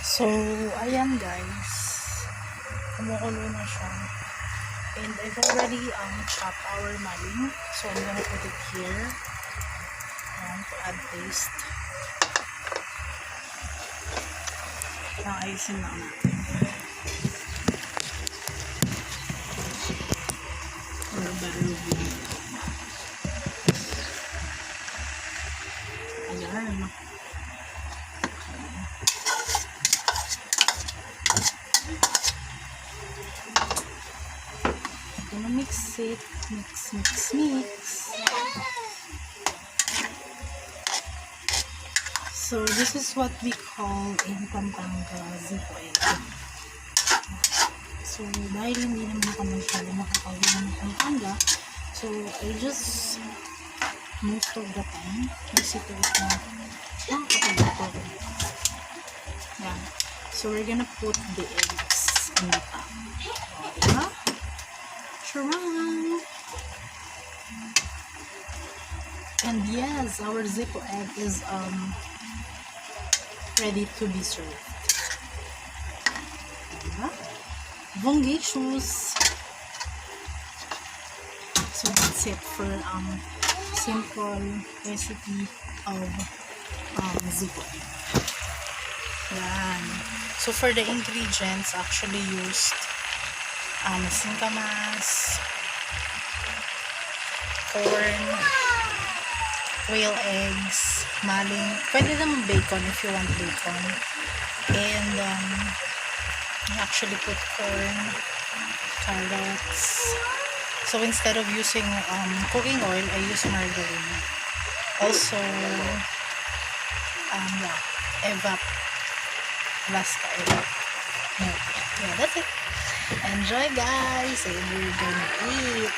So, ayan guys. Kumukulo na siya. And I've already chopped our maling. So, I'm gonna put it here. To add taste. Ayusin lang natin. Or better view. Ayan. Gonna mix it. Mix, mix, mix. So, this is what we call in Pampanga zippo egg. So, dahil hindi naman ako masyado makakawin ng Pampanga, so, I just most of the time, kasi ito na nakakapagluto ko. Yan. So, we're gonna put the eggs in the top. Diba? Charang! And yes, our zippo egg is ready to be served. Diba? Bongacious! So that's it for simple recipe of zippo egg. Yan. So for the ingredients, actually used singkamas, corn, quail eggs, maling, pwede naman bacon if you want bacon, and I actually put corn, carrots. So instead of using cooking oil, I use margarine. Also evap milk. Yeah, that's it. Enjoy guys, and we're gonna eat.